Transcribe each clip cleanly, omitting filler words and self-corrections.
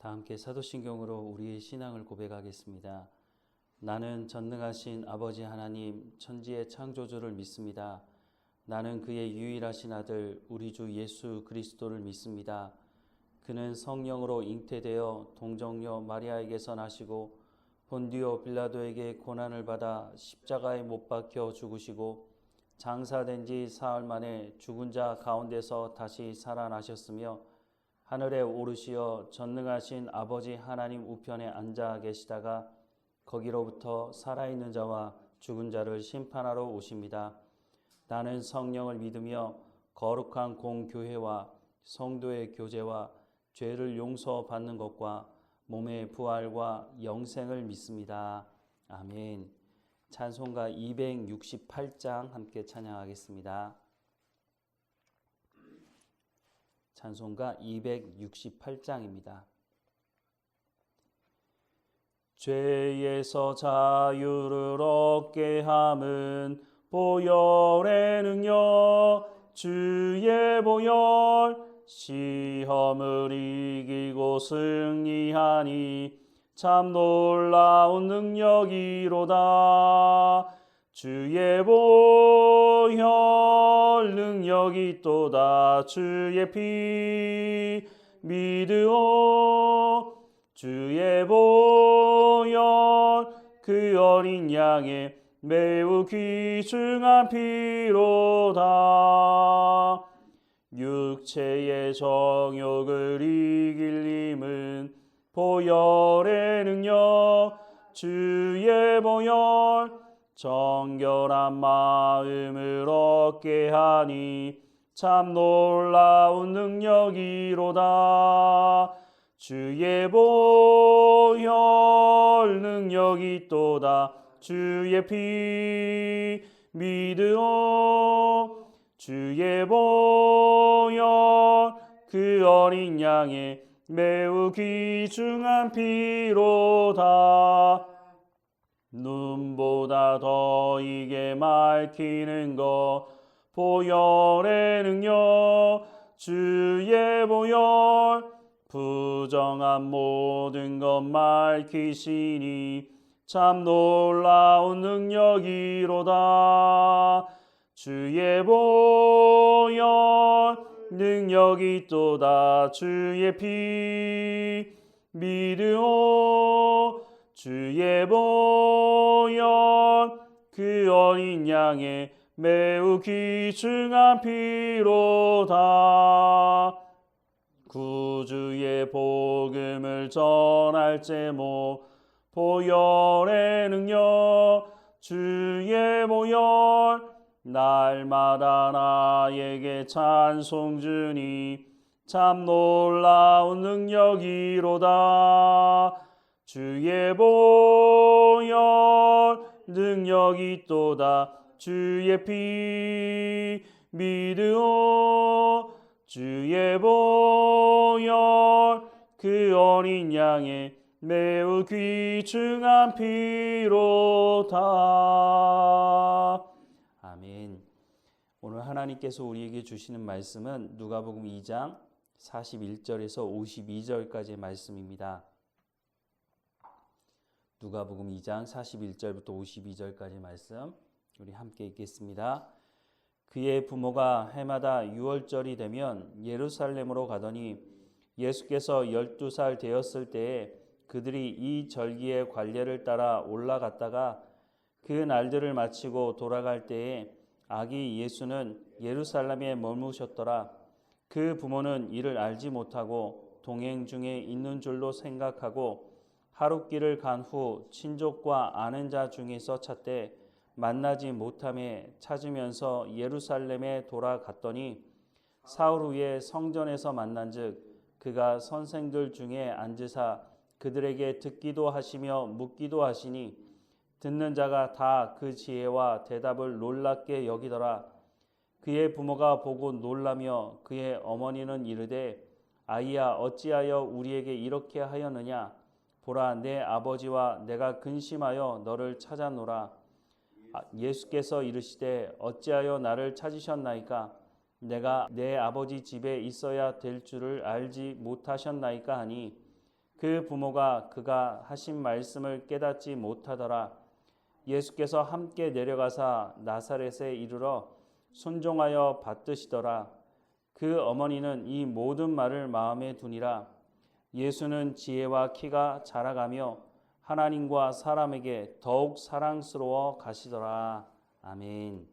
다 함께 사도신경으로 우리의 신앙을 고백하겠습니다. 나는 전능하신 아버지 하나님 천지의 창조주를 믿습니다. 나는 그의 유일하신 아들 우리 주 예수 그리스도를 믿습니다. 그는 성령으로 잉태되어 동정녀 마리아에게서 나시고 본디오 빌라도에게 고난을 받아 십자가에 못 박혀 죽으시고 장사된 지 사흘 만에 죽은 자 가운데서 다시 살아나셨으며 하늘에 오르시어 전능하신 아버지 하나님 우편에 앉아 계시다가 거기로부터 살아있는 자와 죽은 자를 심판하러 오십니다. 나는 성령을 믿으며 거룩한 공교회와 성도의 교제와 죄를 용서받는 것과 몸의 부활과 영생을 믿습니다. 아멘. 찬송가 268장 함께 찬양하겠습니다. 찬송가 268장입니다. 죄에서 자유를 얻게 함은 보혈의 능력 주의 보혈 시험을 이기고 승리하니 참 놀라운 능력이로다. 주의 보혈 능력이 또다. 주의 피 믿으오. 주의 보혈 그 어린 양의 매우 귀중한 피로다. 육체의 정욕을 이길 힘은 보혈의 능력 주의 보혈 정결한 마음을 얻게 하니 참 놀라운 능력이로다. 주의 보혈 능력이 또다. 주의 피 믿으오. 주의 보혈 그 어린 양의 매우 귀중한 피로다. 눈보다 더 이게 밝히는 것 보혈의 능력 주의 보혈 부정한 모든 것 밝히시니 참 놀라운 능력이로다. 주의 보혈 능력이 또다. 주의 피 믿으오. 주의 보혈 그 어린 양의 매우 귀중한 피로다. 구주의 복음을 전할 제목 보혈의 능력 주의 보혈 날마다 나에게 찬송 주니 참 놀라운 능력이로다. 주의 보혈 능력이 또다. 주의 피 믿으오. 주의 보혈 그 어린 양의 매우 귀중한 피로다. 아멘. 오늘 하나님께서 우리에게 주시는 말씀은 누가복음 2장 41절에서 52절까지의 말씀입니다. 누가복음 2장 41절부터 52절까지 말씀 우리 함께 읽겠습니다. 그의 부모가 해마다 유월절이 되면 예루살렘으로 가더니 예수께서 12살 되었을 때에 그들이 이 절기의 관례를 따라 올라갔다가 그 날들을 마치고 돌아갈 때에 아기 예수는 예루살렘에 머무셨더라. 그 부모는 이를 알지 못하고 동행 중에 있는 줄로 생각하고 하룻길을 간 후 친족과 아는 자 중에서 찾되 만나지 못함에 찾으면서 예루살렘에 돌아갔더니 사흘 후에 성전에서 만난즉 그가 선생들 중에 앉으사 그들에게 듣기도 하시며 묻기도 하시니 듣는 자가 다 그 지혜와 대답을 놀랍게 여기더라. 그의 부모가 보고 놀라며 그의 어머니는 이르되 아이야 어찌하여 우리에게 이렇게 하였느냐. 보라 내 아버지와 내가 근심하여 너를 찾아노라. 예수께서 이르시되 어찌하여 나를 찾으셨나이까. 내가 내 아버지 집에 있어야 될 줄을 알지 못하셨나이까 하니 그 부모가 그가 하신 말씀을 깨닫지 못하더라. 예수께서 함께 내려가사 나사렛에 이르러 순종하여 받드시더라. 그 어머니는 이 모든 말을 마음에 두니라. 예수는 지혜와 키가 자라가며 하나님과 사람에게 더욱 사랑스러워 가시더라. 아멘.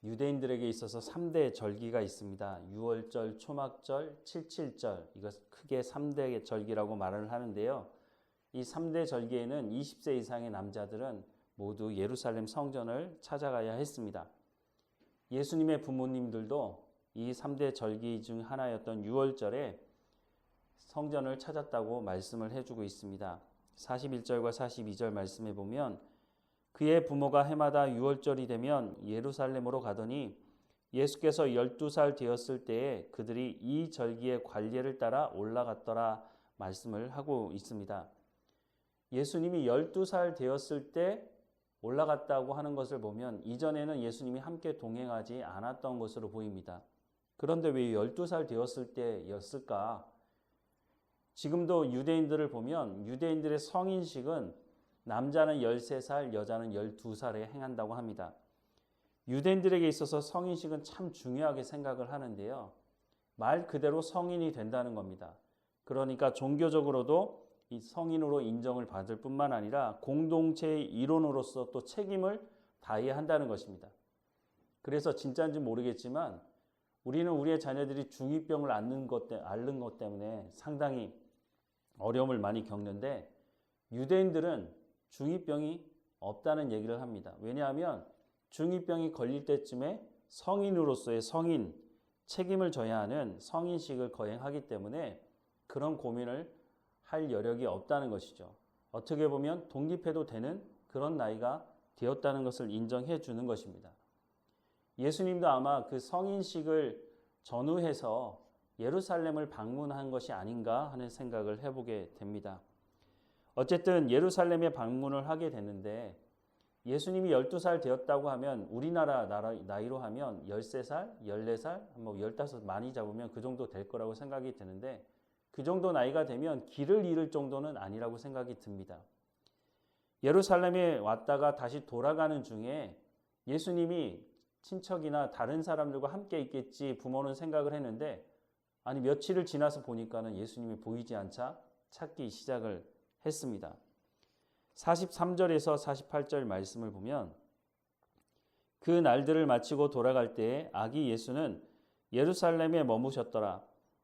유대인들에게 있어서 3대 절기가 있습니다. 유월절, 초막절, 칠칠절. 이것 크게 3대 절기라고 말을 하는데요. 이 3대 절기에는 20세 이상의 남자들은 모두 예루살렘 성전을 찾아가야 했습니다. 예수님의 부모님들도 이 3대 절기 중 하나였던 유월절에 성전을 찾았다고 말씀을 해주고 있습니다. 41절과 42절 말씀해 보면 그의 부모가 해마다 유월절이 되면 예루살렘으로 가더니 예수께서 12살 되었을 때에 그들이 이 절기의 관례를 따라 올라갔더라 말씀을 하고 있습니다. 예수님이 12살 되었을 때 올라갔다고 하는 것을 보면 이전에는 예수님이 함께 동행하지 않았던 것으로 보입니다. 그런데 왜 12살 되었을 때였을까? 지금도 유대인들을 보면 유대인들의 성인식은 남자는 13살, 여자는 12살에 행한다고 합니다. 유대인들에게 있어서 성인식은 참 중요하게 생각을 하는데요. 말 그대로 성인이 된다는 겁니다. 그러니까 종교적으로도 이 성인으로 인정을 받을 뿐만 아니라 공동체의 일원으로서 또 책임을 다해야 한다는 것입니다. 그래서 진짜인지 모르겠지만 우리는 우리의 자녀들이 중2병을 앓는 것 때문에 상당히 어려움을 많이 겪는데 유대인들은 중2병이 없다는 얘기를 합니다. 왜냐하면 중2병이 걸릴 때쯤에 성인으로서의 성인, 책임을 져야 하는 성인식을 거행하기 때문에 그런 고민을 할 여력이 없다는 것이죠. 어떻게 보면 독립해도 되는 그런 나이가 되었다는 것을 인정해 주는 것입니다. 예수님도 아마 그 성인식을 전후해서 예루살렘을 방문한 것이 아닌가 하는 생각을 해보게 됩니다. 어쨌든 예루살렘에 방문을 하게 됐는데 예수님이 12살 되었다고 하면 우리나라 나이로 하면 13살, 14살, 15 많이 잡으면 그 정도 될 거라고 생각이 드는데 그 정도 나이가 되면 길을 잃을 정도는 아니라고 생각이 듭니다. 예루살렘에 왔다가 다시 돌아가는 중에 예수님이 친척이나 다른 사람들과 함께 있겠지 부모는 생각을 했는데 아니 며칠을 지나서 보니까는 예수님이 보이지 않자 찾기 시작을 했습니다. 43절에서 48절 말씀을 보면 그 날들을 마치고 돌아갈 때에 아기 예수는 예루살렘에 머무셨더라.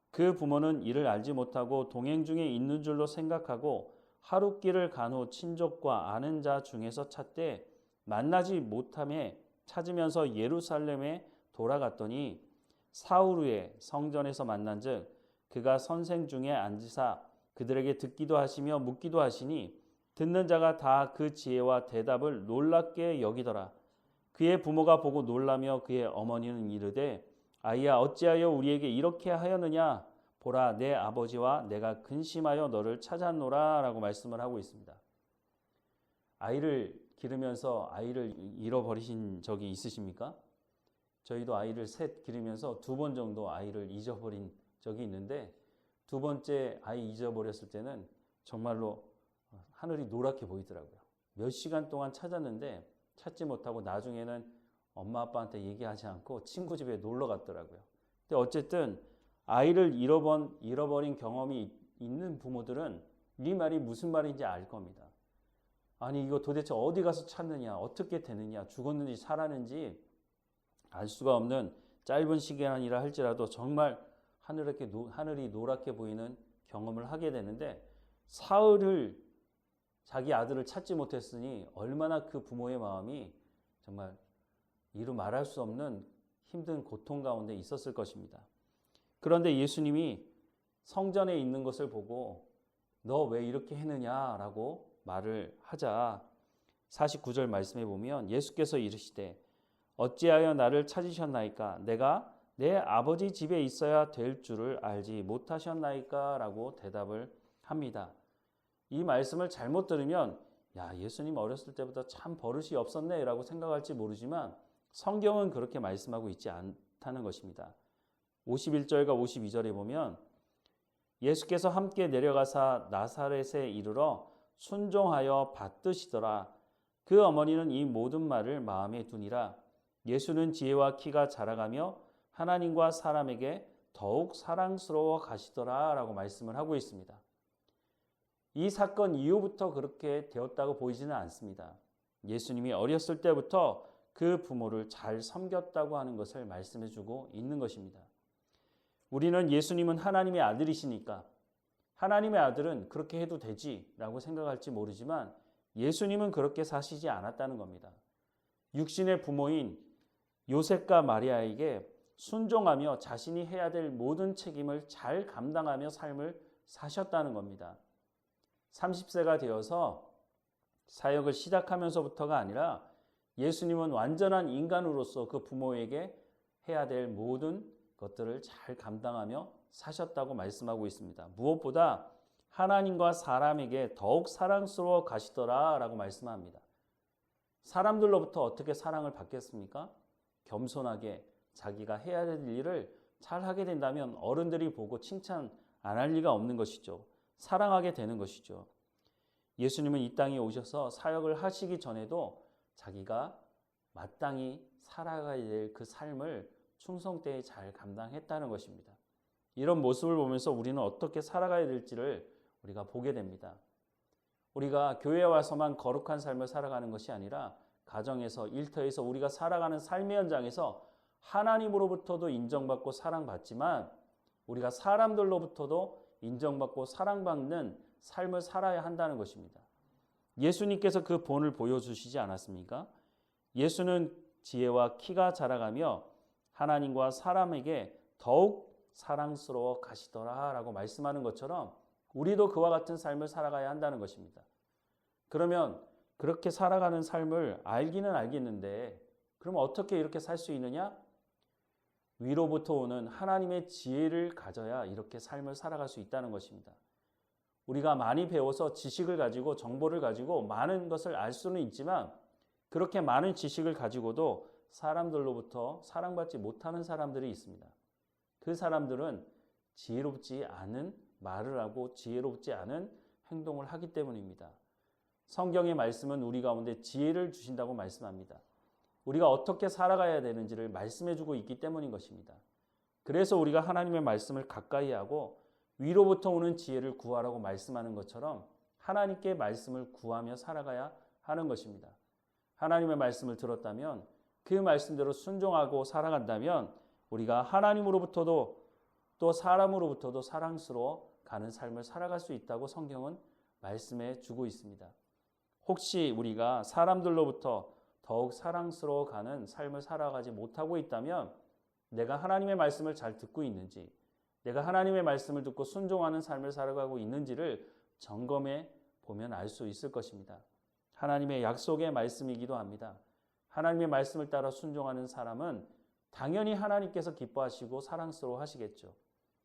그 부모는 이를 알지 못하고 동행 중에 있는 줄로 생각하고 하룻길을 간 후 친족과 아는 자 중에서 찾되 만나지 못함에 찾으면서 예루살렘에 돌아갔더니 사흘 후에 성전에서 만난즉 그가 선생 중에 앉으사 그들에게 듣기도 하시며 묻기도 하시니 듣는 자가 다 그 지혜와 대답을 놀랍게 여기더라. 그의 부모가 보고 놀라며 그의 어머니는 이르되 아이야 어찌하여 우리에게 이렇게 하였느냐 보라 내 아버지와 내가 근심하여 너를 찾았노라 라고 말씀을 하고 있습니다. 아이를 기르면서 아이를 잃어버리신 적이 있으십니까? 저희도 아이를 셋 기르면서 2번 정도 아이를 잊어버린 적이 있는데 2번째 아이 잊어버렸을 때는 정말로 하늘이 노랗게 보이더라고요. 몇 시간 동안 찾았는데 찾지 못하고 나중에는 엄마 아빠한테 얘기하지 않고 친구 집에 놀러 갔더라고요. 근데 어쨌든 아이를 잃어버린 경험이 있는 부모들은 이 말이 무슨 말인지 알 겁니다. 아니 이거 도대체 어디 가서 찾느냐, 어떻게 되느냐, 죽었는지 살았는지 알 수가 없는 짧은 시간이라 할지라도 정말 하늘이 노랗게 보이는 경험을 하게 되는데 사흘을 자기 아들을 찾지 못했으니 얼마나 그 부모의 마음이 정말 이루 말할 수 없는 힘든 고통 가운데 있었을 것입니다. 그런데 예수님이 성전에 있는 것을 보고 너 왜 이렇게 했느냐라고 말을 하자 49절 말씀해 보면 예수께서 이르시되 어찌하여 나를 찾으셨나이까 내가 내 아버지 집에 있어야 될 줄을 알지 못하셨나이까 라고 대답을 합니다. 이 말씀을 잘못 들으면 야 예수님 어렸을 때부터 참 버릇이 없었네 라고 생각할지 모르지만 성경은 그렇게 말씀하고 있지 않다는 것입니다. 51절과 52절에 보면 예수께서 함께 내려가사 나사렛에 이르러 순종하여 받드시더라. 그 어머니는 이 모든 말을 마음에 두니라. 예수는 지혜와 키가 자라가며 하나님과 사람에게 더욱 사랑스러워 가시더라 라고 말씀을 하고 있습니다. 이 사건 이후부터 그렇게 되었다고 보이지는 않습니다. 예수님이 어렸을 때부터 그 부모를 잘 섬겼다고 하는 것을 말씀해 주고 있는 것입니다. 우리는 예수님은 하나님의 아들이시니까 하나님의 아들은 그렇게 해도 되지라고 생각할지 모르지만 예수님은 그렇게 사시지 않았다는 겁니다. 육신의 부모인 요셉과 마리아에게 순종하며 자신이 해야 될 모든 책임을 잘 감당하며 삶을 사셨다는 겁니다. 30세가 되어서 사역을 시작하면서부터가 아니라 예수님은 완전한 인간으로서 그 부모에게 해야 될 모든 것들을 잘 감당하며 사셨다고 말씀하고 있습니다. 무엇보다 하나님과 사람에게 더욱 사랑스러워 가시더라 라고 말씀합니다. 사람들로부터 어떻게 사랑을 받겠습니까? 겸손하게 자기가 해야 될 일을 잘 하게 된다면 어른들이 보고 칭찬 안 할 리가 없는 것이죠. 사랑하게 되는 것이죠. 예수님은 이 땅에 오셔서 사역을 하시기 전에도 자기가 마땅히 살아가야 될 그 삶을 충성되이 잘 감당했다는 것입니다. 이런 모습을 보면서 우리는 어떻게 살아가야 될지를 우리가 보게 됩니다. 우리가 교회에 와서만 거룩한 삶을 살아가는 것이 아니라 가정에서, 일터에서 우리가 살아가는 삶의 현장에서 하나님으로부터도 인정받고 사랑받지만 우리가 사람들로부터도 인정받고 사랑받는 삶을 살아야 한다는 것입니다. 예수님께서 그 본을 보여주시지 않았습니까? 예수는 지혜와 키가 자라가며 하나님과 사람에게 더욱 사랑스러워 가시더라 라고 말씀하는 것처럼 우리도 그와 같은 삶을 살아가야 한다는 것입니다. 그러면 그렇게 살아가는 삶을 알기는 알겠는데 그럼 어떻게 이렇게 살 수 있느냐? 위로부터 오는 하나님의 지혜를 가져야 이렇게 삶을 살아갈 수 있다는 것입니다. 우리가 많이 배워서 지식을 가지고 정보를 가지고 많은 것을 알 수는 있지만 그렇게 많은 지식을 가지고도 사람들로부터 사랑받지 못하는 사람들이 있습니다. 그 사람들은 지혜롭지 않은 말을 하고 지혜롭지 않은 행동을 하기 때문입니다. 성경의 말씀은 우리 가운데 지혜를 주신다고 말씀합니다. 우리가 어떻게 살아가야 되는지를 말씀해주고 있기 때문인 것입니다. 그래서 우리가 하나님의 말씀을 가까이 하고 위로부터 오는 지혜를 구하라고 말씀하는 것처럼 하나님께 말씀을 구하며 살아가야 하는 것입니다. 하나님의 말씀을 들었다면 그 말씀대로 순종하고 살아간다면 우리가 하나님으로부터도 또 사람으로부터도 사랑스러워 가는 삶을 살아갈 수 있다고 성경은 말씀해 주고 있습니다. 혹시 우리가 사람들로부터 더욱 사랑스러워 가는 삶을 살아가지 못하고 있다면 내가 하나님의 말씀을 잘 듣고 있는지, 내가 하나님의 말씀을 듣고 순종하는 삶을 살아가고 있는지를 점검해 보면 알 수 있을 것입니다. 하나님의 약속의 말씀이기도 합니다. 하나님의 말씀을 따라 순종하는 사람은 당연히 하나님께서 기뻐하시고 사랑스러워 하시겠죠.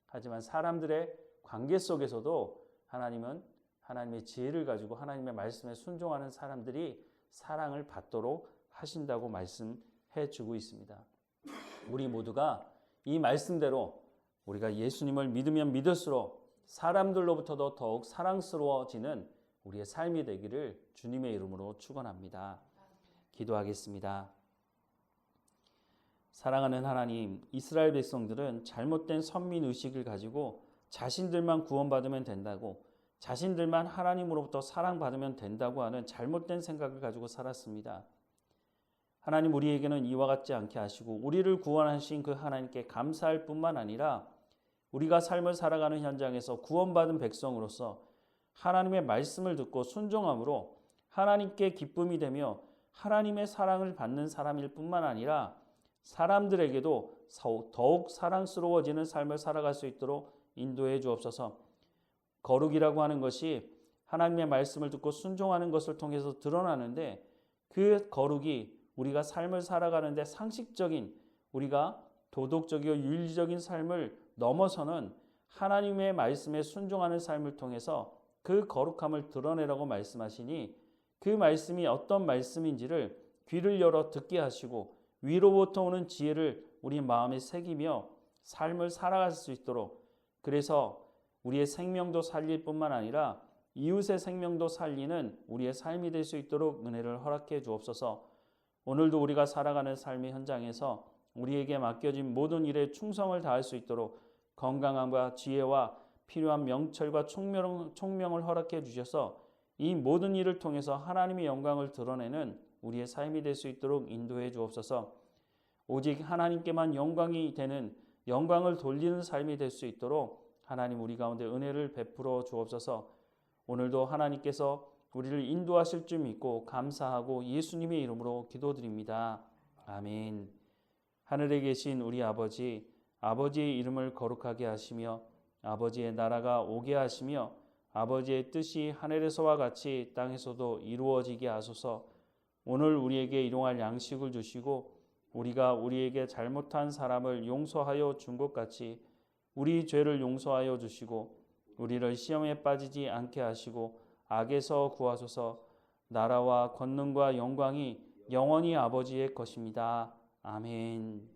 하지만 사람들의 관계 속에서도 하나님은 하나님의 지혜를 가지고 하나님의 말씀에 순종하는 사람들이 사랑을 받도록 하신다고 말씀해 주고 있습니다. 우리 모두가 이 말씀대로 우리가 예수님을 믿으면 믿을수록 사람들로부터도 더욱 사랑스러워지는 우리의 삶이 되기를 주님의 이름으로 축원합니다. 기도하겠습니다. 사랑하는 하나님, 이스라엘 백성들은 잘못된 선민의식을 가지고 자신들만 구원받으면 된다고, 자신들만 하나님으로부터 사랑받으면 된다고 하는 잘못된 생각을 가지고 살았습니다. 하나님, 우리에게는 이와 같지 않게 하시고 우리를 구원하신 그 하나님께 감사할 뿐만 아니라 우리가 삶을 살아가는 현장에서 구원받은 백성으로서 하나님의 말씀을 듣고 순종함으로 하나님께 기쁨이 되며 하나님의 사랑을 받는 사람일 뿐만 아니라 사람들에게도 더욱 사랑스러워지는 삶을 살아갈 수 있도록 인도해 주옵소서. 거룩이라고 하는 것이 하나님의 말씀을 듣고 순종하는 것을 통해서 드러나는데 그 거룩이 우리가 삶을 살아가는데 상식적인, 우리가 도덕적이고 윤리적인 삶을 넘어서는 하나님의 말씀에 순종하는 삶을 통해서 그 거룩함을 드러내라고 말씀하시니 그 말씀이 어떤 말씀인지를 귀를 열어 듣게 하시고 위로부터 오는 지혜를 우리 마음에 새기며 삶을 살아갈 수 있도록, 그래서 우리의 생명도 살릴 뿐만 아니라 이웃의 생명도 살리는 우리의 삶이 될 수 있도록 은혜를 허락해 주옵소서. 오늘도 우리가 살아가는 삶의 현장에서 우리에게 맡겨진 모든 일에 충성을 다할 수 있도록 건강함과 지혜와 필요한 명철과 총명을 허락해 주셔서 이 모든 일을 통해서 하나님의 영광을 드러내는 우리의 삶이 될 수 있도록 인도해 주옵소서. 오직 하나님께만 영광이 되는 영광을 돌리는 삶이 될 수 있도록 하나님 우리 가운데 은혜를 베풀어 주옵소서. 오늘도 하나님께서 우리를 인도하실 줄 믿고 감사하고 예수님의 이름으로 기도드립니다. 아멘. 하늘에 계신 우리 아버지, 아버지의 이름을 거룩하게 하시며 아버지의 나라가 오게 하시며 아버지의 뜻이 하늘에서와 같이 땅에서도 이루어지게 하소서. 오늘 우리에게 일용할 양식을 주시고 우리가 우리에게 잘못한 사람을 용서하여 준 것 같이 우리 죄를 용서하여 주시고 우리를 시험에 빠지지 않게 하시고 악에서 구하소서. 나라와 권능과 영광이 영원히 아버지의 것입니다. 아멘.